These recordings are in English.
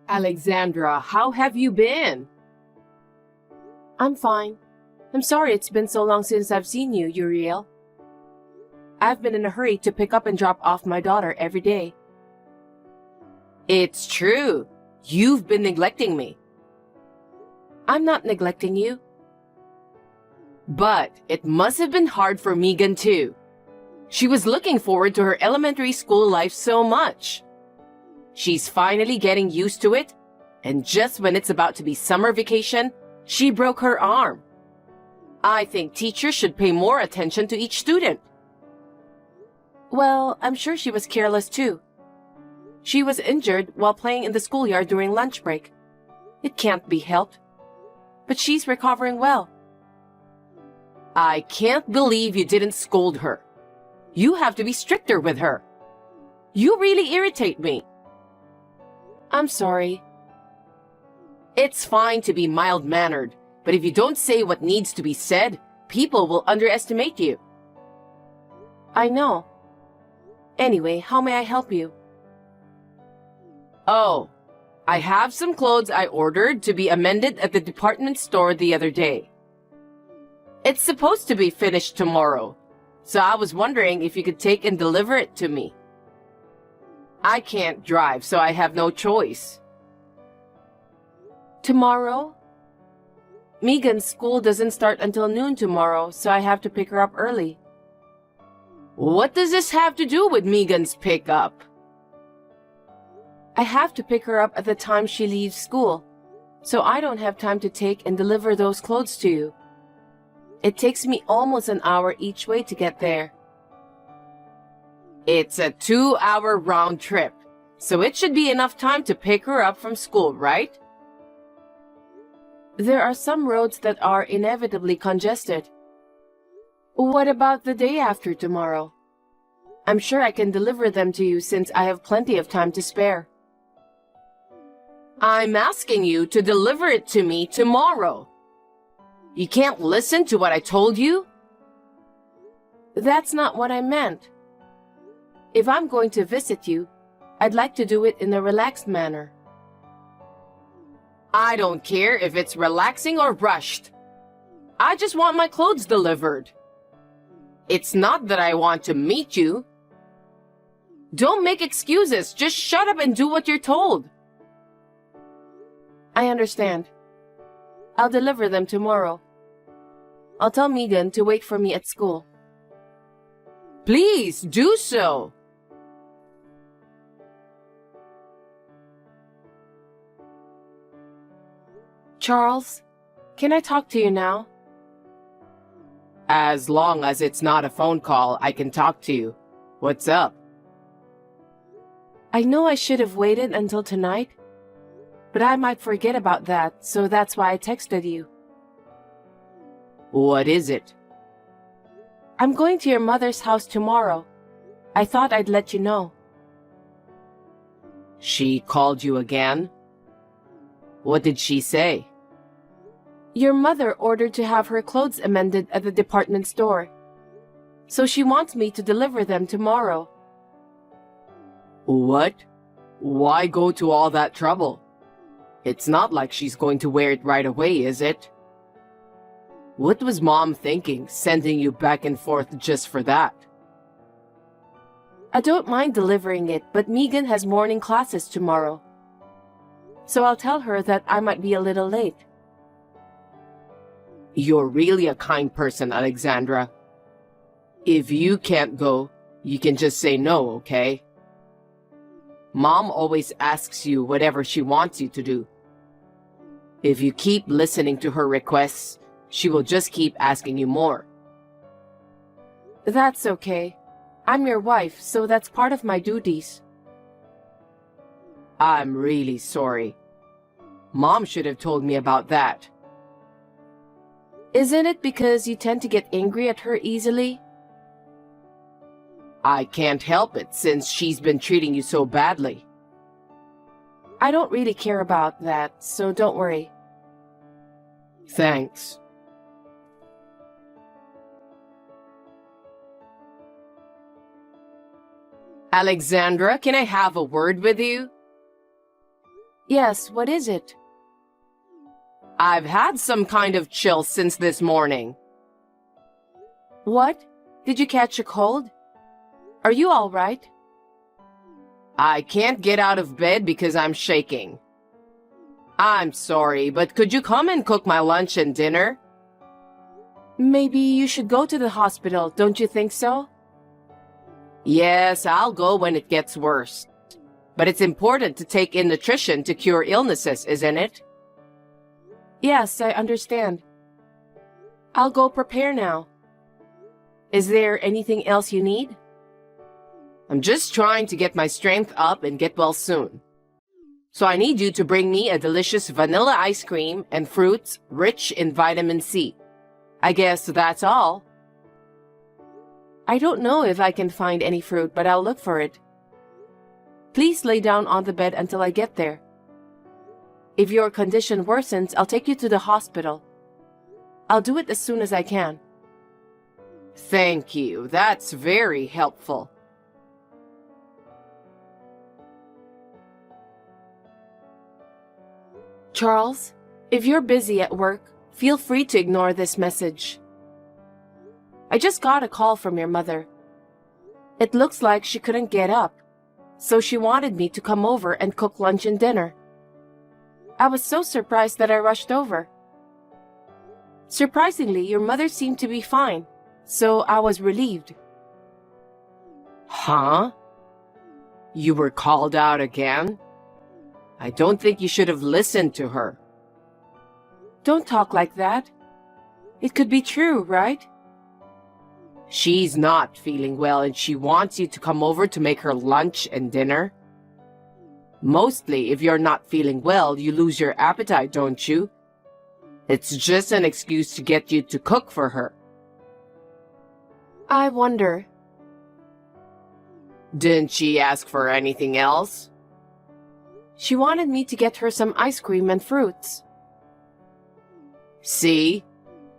Alexandra, how have you been? I'm fine. I'm sorry it's been so long since I've seen you, Uriel. I've been in a hurry to pick up and drop off my daughter every day. It's true. You've been neglecting me. I'm not neglecting you. But it must have been hard for Megan too. She was looking forward to her elementary school life so much. She's finally getting used to it, and just when it's about to be summer vacation, she broke her arm. I think teachers should pay more attention to each student. Well, I'm sure she was careless too. She was injured while playing in the schoolyard during lunch break. It can't be helped. But she's recovering well. I can't believe you didn't scold her. You have to be stricter with her. You really irritate me. I'm sorry. It's fine to be mild-mannered, but if you don't say what needs to be said, people will underestimate you. I know. Anyway, how may I help you? Oh, I have some clothes I ordered to be amended at the department store the other day. It's supposed to be finished tomorrow, so I was wondering if you could take and deliver it to me. I can't drive, so I have no choice. Tomorrow? Megan's school doesn't start until noon tomorrow, so I have to pick her up early. What does this have to do with Megan's pickup? I have to pick her up at the time she leaves school, so I don't have time to take and deliver those clothes to you. It takes me almost an hour each way to get there. It's a 2-hour round trip, so it should be enough time to pick her up from school, right? There are some roads that are inevitably congested. What about the day after tomorrow? I'm sure I can deliver them to you since I have plenty of time to spare. I'm asking you to deliver it to me tomorrow. You can't listen to what I told you? That's not what I meant. If I'm going to visit you, I'd like to do it in a relaxed manner. I don't care if it's relaxing or rushed. I just want my clothes delivered. It's not that I want to meet you. Don't make excuses. Just shut up and do what you're told. I understand. I'll deliver them tomorrow. I'll tell Megan to wait for me at school. Please do so. Charles, can I talk to you now? As long as it's not a phone call, I can talk to you. What's up? I know I should have waited until tonight, but I might forget about that, so that's why I texted you. What is it? I'm going to your mother's house tomorrow. I thought I'd let you know. She called you again? What did she say? Your mother ordered to have her clothes amended at the department store, so she wants me to deliver them tomorrow. What? Why go to all that trouble? It's not like she's going to wear it right away, is it? What was Mom thinking, sending you back and forth just for that? I don't mind delivering it, but Megan has morning classes tomorrow, so I'll tell her that I might be a little late. You're really a kind person, Alexandra. If you can't go, you can just say no, okay? Mom always asks you whatever she wants you to do. If you keep listening to her requests, she will just keep asking you more. That's okay. I'm your wife, so that's part of my duties. I'm really sorry. Mom should have told me about that. Isn't it because you tend to get angry at her easily? I can't help it since she's been treating you so badly. I don't really care about that, so don't worry. Thanks. Alexandra, can I have a word with you? Yes, what is it? I've had some kind of chill since this morning. What? Did you catch a cold? Are you all right? I can't get out of bed because I'm shaking. I'm sorry, but could you come and cook my lunch and dinner? Maybe you should go to the hospital, don't you think so? Yes, I'll go when it gets worse. But it's important to take in nutrition to cure illnesses, isn't it? Yes, I understand. I'll go prepare now. Is there anything else you need? I'm just trying to get my strength up and get well soon. So I need you to bring me a delicious vanilla ice cream and fruits rich in vitamin C. I guess that's all. I don't know if I can find any fruit, but I'll look for it. Please lay down on the bed until I get there. If your condition worsens, I'll take you to the hospital. I'll do it as soon as I can. Thank you. That's very helpful. Charles, if you're busy at work, feel free to ignore this message. I just got a call from your mother. It looks like she couldn't get up, so she wanted me to come over and cook lunch and dinner. I was so surprised that I rushed over. Surprisingly, your mother seemed to be fine, so I was relieved. Huh? You were called out again? I don't think you should have listened to her. Don't talk like that. It could be true, right? She's not feeling well and she wants you to come over to make her lunch and dinner. Mostly, if you're not feeling well, you lose your appetite, don't you? It's just an excuse to get you to cook for her. I wonder. Didn't she ask for anything else? She wanted me to get her some ice cream and fruits. See?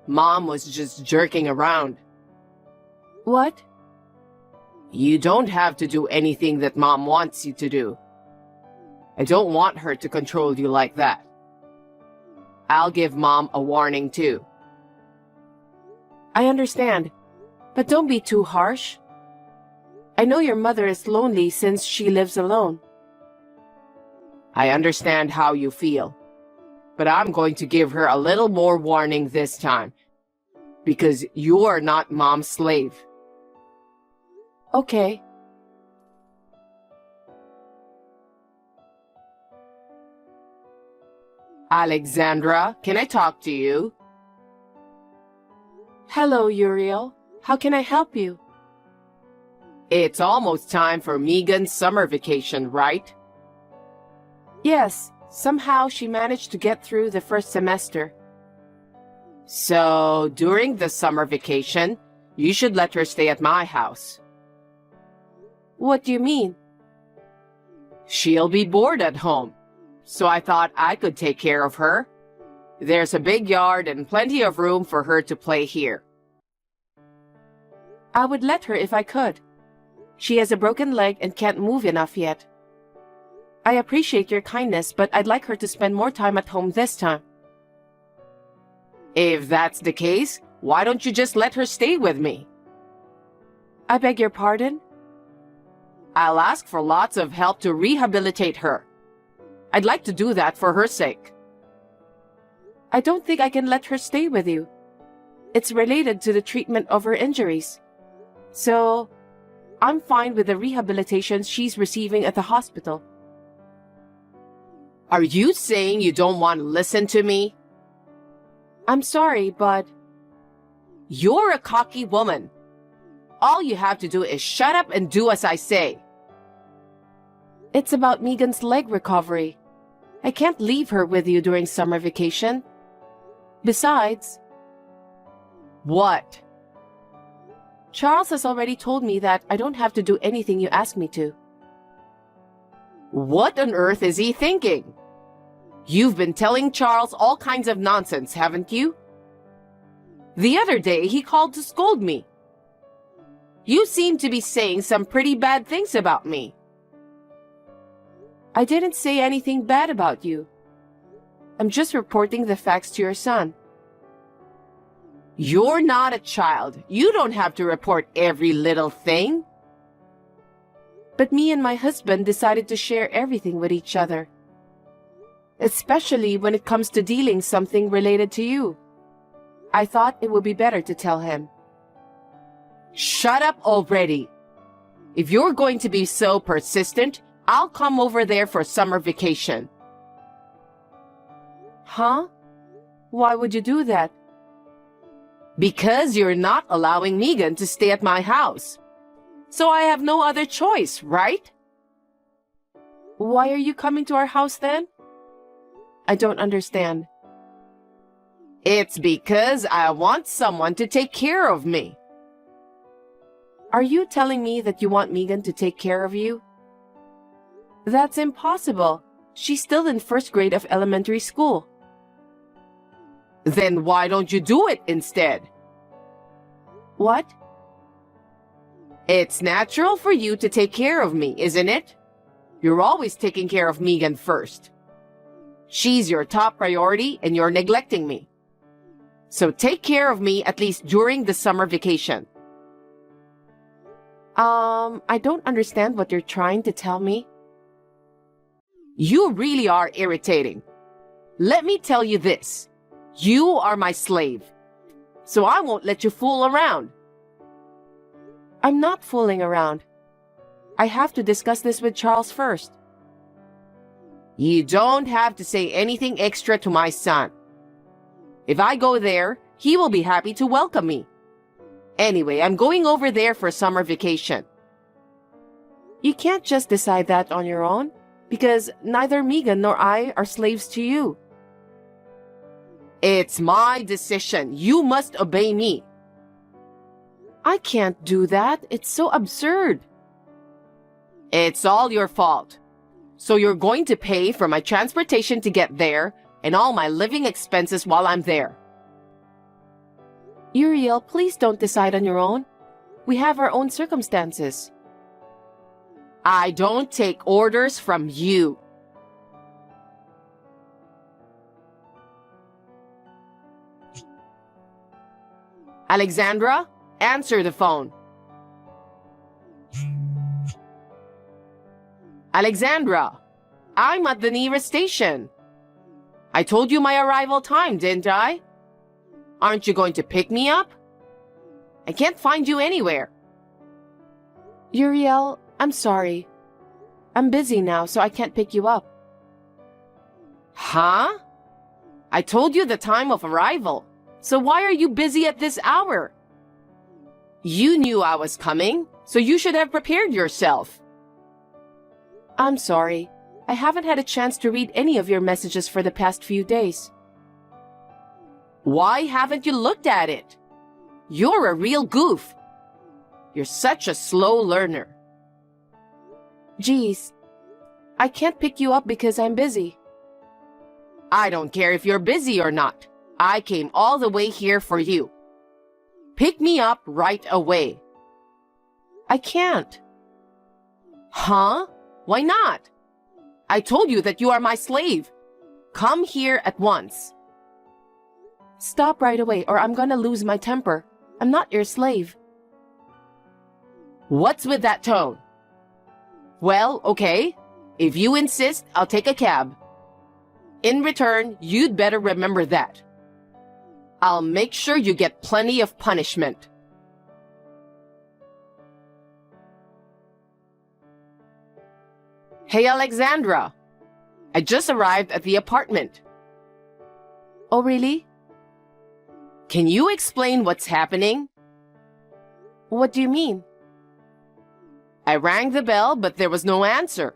Mom was just jerking around. What? You don't have to do anything that Mom wants you to do. I don't want her to control you like that. I'll give Mom a warning too. I understand, but don't be too harsh. I know your mother is lonely since she lives alone. I understand how you feel, but I'm going to give her a little more warning this time, because you're not Mom's slave. Okay. Alexandra, can I talk to you? Hello, Uriel. How can I help you? It's almost time for Megan's summer vacation, right? Yes, somehow she managed to get through the first semester. So, during the summer vacation, you should let her stay at my house. What do you mean? She'll be bored at home, so I thought I could take care of her. There's a big yard and plenty of room for her to play here. I would let her if I could. She has a broken leg and can't move enough yet. I appreciate your kindness, but I'd like her to spend more time at home this time. If that's the case, why don't you just let her stay with me? I beg your pardon? I'll ask for lots of help to rehabilitate her. I'd like to do that for her sake. I don't think I can let her stay with you. It's related to the treatment of her injuries. So, I'm fine with the rehabilitation she's receiving at the hospital. Are you saying you don't want to listen to me? I'm sorry, but... You're a cocky woman. All you have to do is shut up and do as I say. It's about Megan's leg recovery. I can't leave her with you during summer vacation. Besides... What? Charles has already told me that I don't have to do anything you ask me to. What on earth is he thinking? You've been telling Charles all kinds of nonsense, haven't you? The other day, he called to scold me. You seem to be saying some pretty bad things about me. I didn't say anything bad about you. I'm just reporting the facts to your son. You're not a child. You don't have to report every little thing. But me and my husband decided to share everything with each other. Especially when it comes to dealing something related to you. I thought it would be better to tell him. Shut up already. If you're going to be so persistent, I'll come over there for summer vacation. Huh? Why would you do that? Because you're not allowing Megan to stay at my house. So I have no other choice, right? Why are you coming to our house then? I don't understand. It's because I want someone to take care of me. Are you telling me that you want Megan to take care of you? That's impossible. She's still in first grade of elementary school. Then why don't you do it instead? What? It's natural for you to take care of me, isn't it? You're always taking care of Megan first. She's your top priority and you're neglecting me. So take care of me at least during the summer vacation. I don't understand what you're trying to tell me. You really are irritating. Let me tell you this. You are my slave. So I won't let you fool around. I'm not fooling around. I have to discuss this with Charles first. You don't have to say anything extra to my son. If I go there, he will be happy to welcome me. Anyway, I'm going over there for summer vacation. You can't just decide that on your own, because neither Megan nor I are slaves to you. It's my decision. You must obey me. I can't do that. It's so absurd. It's all your fault. So you're going to pay for my transportation to get there and all my living expenses while I'm there. Uriel, please don't decide on your own. We have our own circumstances. I don't take orders from you. Alexandra, answer the phone. Alexandra, I'm at the nearest station. I told you my arrival time, didn't I? Aren't you going to pick me up? I can't find you anywhere. Uriel, I'm sorry. I'm busy now, so I can't pick you up. Huh? I told you the time of arrival. So why are you busy at this hour? You knew I was coming, so you should have prepared yourself. I'm sorry. I haven't had a chance to read any of your messages for the past few days. Why haven't you looked at it? You're a real goof. You're such a slow learner. Geez, I can't pick you up because I'm busy. I don't care if you're busy or not. I came all the way here for you. Pick me up right away. I can't. Huh? Why not? I told you that you are my slave. Come here at once. Stop right away or I'm gonna lose my temper. I'm not your slave. What's with that tone? Well, okay. If you insist, I'll take a cab. In return, you'd better remember that. I'll make sure you get plenty of punishment. Hey, Alexandra. I just arrived at the apartment. Oh, really? Can you explain what's happening? What do you mean? I rang the bell, but there was no answer.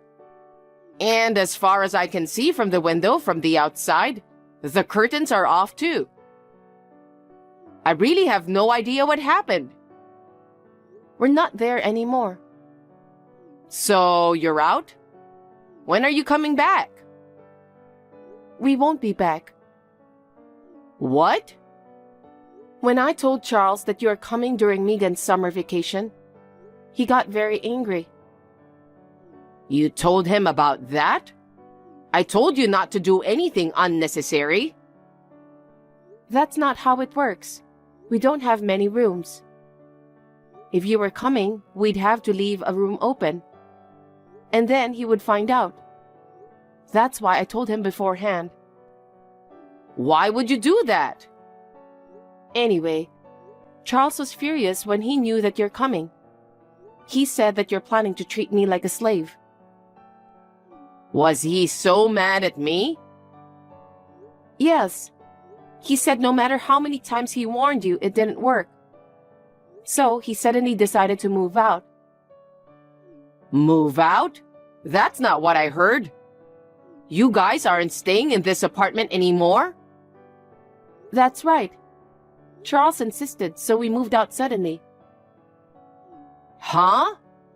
And as far as I can see from the window from the outside, the curtains are off too. I really have no idea what happened. We're not there anymore. So you're out? When are you coming back? We won't be back. What? When I told Charles that you are coming during Megan's summer vacation, he got very angry. You told him about that? I told you not to do anything unnecessary. That's not how it works. We don't have many rooms. If you were coming, we'd have to leave a room open. And then he would find out. That's why I told him beforehand. Why would you do that? Anyway, Charles was furious when he knew that you're coming. He said that you're planning to treat me like a slave. Was he so mad at me? Yes. He said no matter how many times he warned you, it didn't work. So he suddenly decided to move out. Move out? That's not what I heard. You guys aren't staying in this apartment anymore? That's right. Charles insisted, so we moved out suddenly. Huh?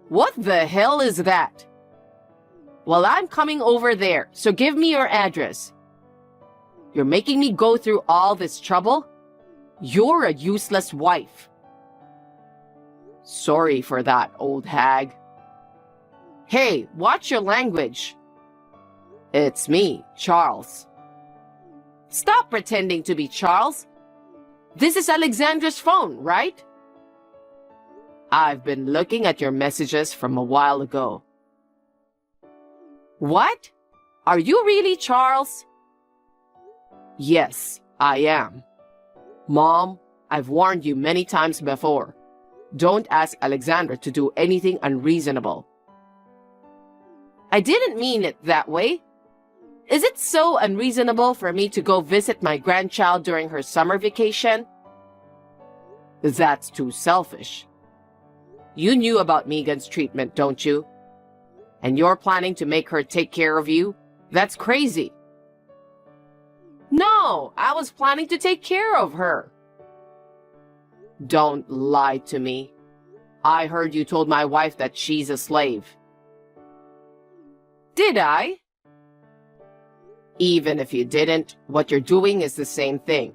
What the hell is that? Well, I'm coming over there, so give me your address. You're making me go through all this trouble? You're a useless wife. Sorry for that, old hag. Hey, watch your language. It's me, Charles. Stop pretending to be Charles. This is Alexandra's phone, right? I've been looking at your messages from a while ago. What? Are you really Charles? Yes, I am. Mom, I've warned you many times before. Don't ask Alexandra to do anything unreasonable. I didn't mean it that way. Is it so unreasonable for me to go visit my grandchild during her summer vacation? That's too selfish. You knew about Megan's treatment, don't you? And you're planning to make her take care of you? That's crazy. No, I was planning to take care of her. Don't lie to me. I heard you told my wife that she's a slave. Did I? Even if you didn't, what you're doing is the same thing.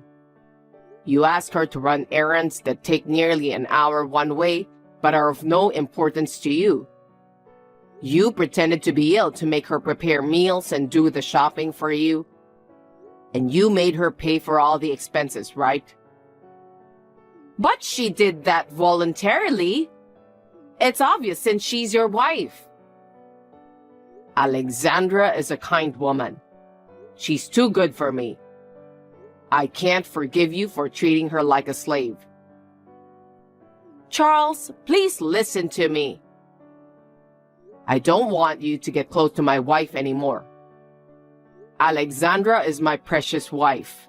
You ask her to run errands that take nearly an hour one way, but are of no importance to you. You pretended to be ill to make her prepare meals and do the shopping for you. And you made her pay for all the expenses, right? But she did that voluntarily. It's obvious since she's your wife. Alexandra is a kind woman. She's too good for me. I can't forgive you for treating her like a slave. Charles, please listen to me. I don't want you to get close to my wife anymore. Alexandra is my precious wife.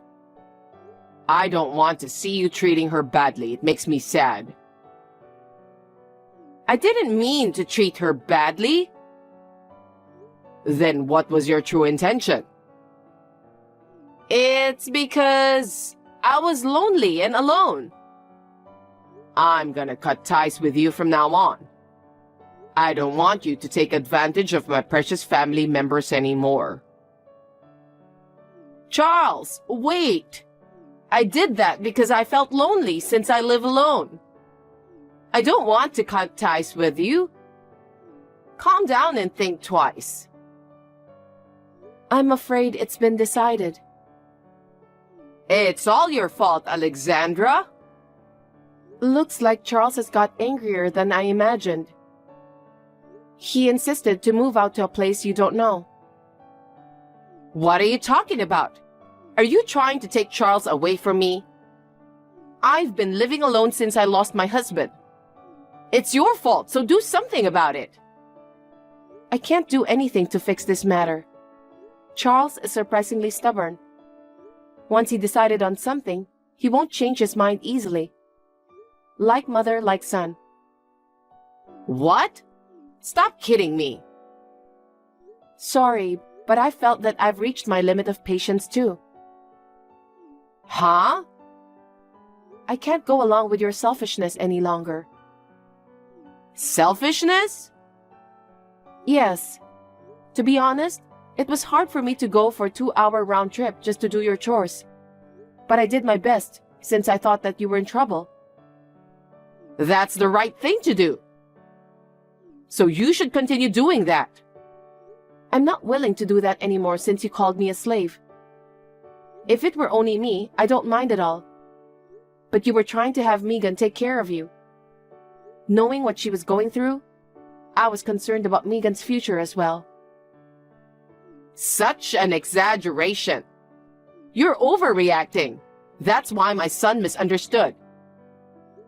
I don't want to see you treating her badly. It makes me sad. I didn't mean to treat her badly. Then what was your true intention? It's because I was lonely and alone. I'm gonna cut ties with you from now on. I don't want you to take advantage of my precious family members anymore. Charles, wait! I did that because I felt lonely since I live alone. I don't want to cut ties with you. Calm down and think twice. I'm afraid it's been decided. It's all your fault, Alexandra. Looks like Charles has got angrier than I imagined. He insisted to move out to a place you don't know. What are you talking about? Are you trying to take Charles away from me? I've been living alone since I lost my husband. It's your fault, so do something about it. I can't do anything to fix this matter. Charles is surprisingly stubborn. Once he decided on something, he won't change his mind easily. Like mother, like son. What? Stop kidding me. Sorry, but I felt that I've reached my limit of patience too. Huh? I can't go along with your selfishness any longer. Selfishness? Yes. To be honest, it was hard for me to go for a 2-hour round trip just to do your chores. But I did my best, since I thought that you were in trouble. That's the right thing to do. So you should continue doing that. I'm not willing to do that anymore since you called me a slave. If it were only me, I don't mind at all. But you were trying to have Megan take care of you. Knowing what she was going through, I was concerned about Megan's future as well. Such an exaggeration. You're overreacting. That's why my son misunderstood.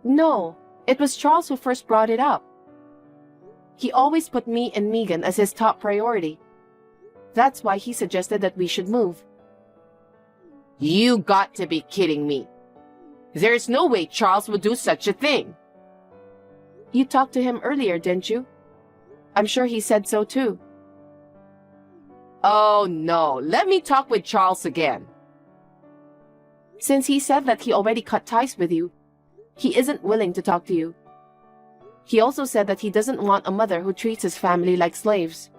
No, it was Charles who first brought it up. He always put me and Megan as his top priority. That's why he suggested that we should move. You got to be kidding me. There's no way Charles would do such a thing. You talked to him earlier, didn't you? I'm sure he said so too. Oh no, let me talk with Charles again. Since he said that he already cut ties with you, he isn't willing to talk to you. He also said that he doesn't want a mother who treats his family like slaves.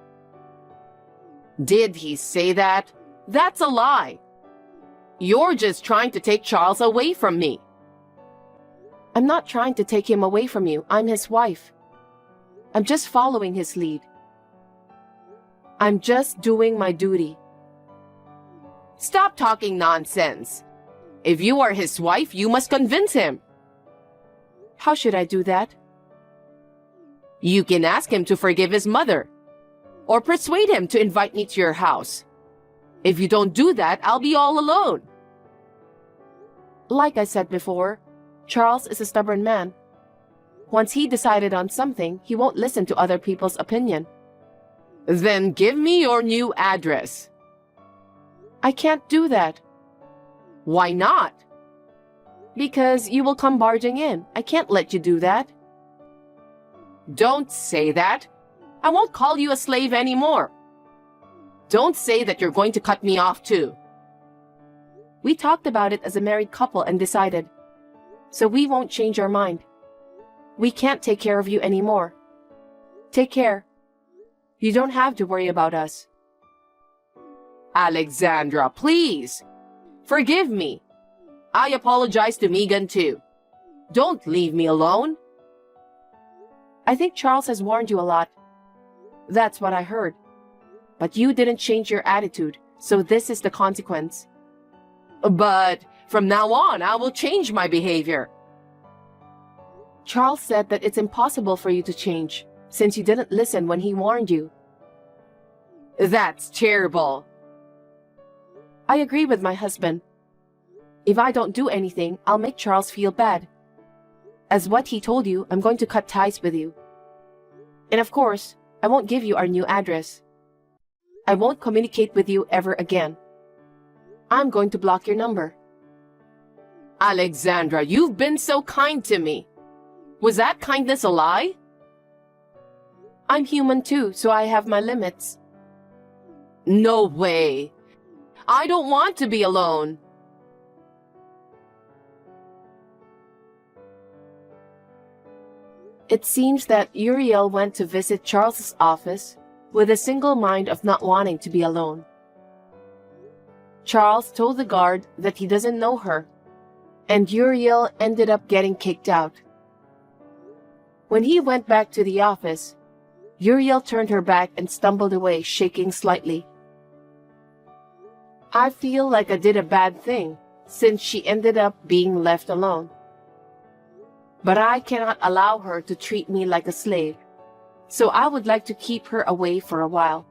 Did he say that? That's a lie. You're just trying to take Charles away from me. I'm not trying to take him away from you. I'm his wife. I'm just following his lead. I'm just doing my duty. Stop talking nonsense. If you are his wife, you must convince him. How should I do that? You can ask him to forgive his mother, or persuade him to invite me to your house. If you don't do that, I'll be all alone. Like I said before, Charles is a stubborn man. Once he decided on something, he won't listen to other people's opinion. Then give me your new address. I can't do that. Why not? Because you will come barging in. I can't let you do that. Don't say that. I won't call you a slave anymore. Don't say that you're going to cut me off too. We talked about it as a married couple and decided. So we won't change our mind. We can't take care of you anymore. Take care. You don't have to worry about us. Alexandra, please. Forgive me. I apologize to Megan too. Don't leave me alone. I think Charles has warned you a lot. That's what I heard. But you didn't change your attitude, so this is the consequence. But from now on, I will change my behavior. Charles said that it's impossible for you to change, since you didn't listen when he warned you. That's terrible. I agree with my husband. If I don't do anything, I'll make Charles feel bad. As what he told you, I'm going to cut ties with you. And of course, I won't give you our new address. I won't communicate with you ever again. I'm going to block your number. Alexandra, you've been so kind to me. Was that kindness a lie? I'm human too, so I have my limits. No way. I don't want to be alone. It seems that Uriel went to visit Charles's office with a single mind of not wanting to be alone. Charles told the guard that he doesn't know her, and Uriel ended up getting kicked out. When he went back to the office, Uriel turned her back and stumbled away, shaking slightly. I feel like I did a bad thing, since she ended up being left alone. But I cannot allow her to treat me like a slave, so I would like to keep her away for a while.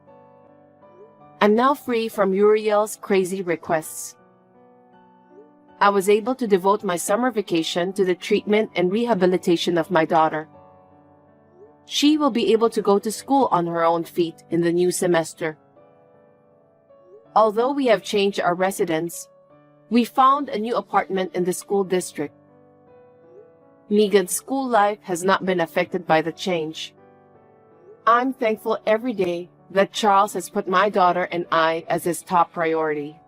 I'm now free from Uriel's crazy requests. I was able to devote my summer vacation to the treatment and rehabilitation of my daughter. She will be able to go to school on her own feet in the new semester. Although we have changed our residence, we found a new apartment in the school district. Megan's school life has not been affected by the change. I'm thankful every day that Charles has put my daughter and I as his top priority.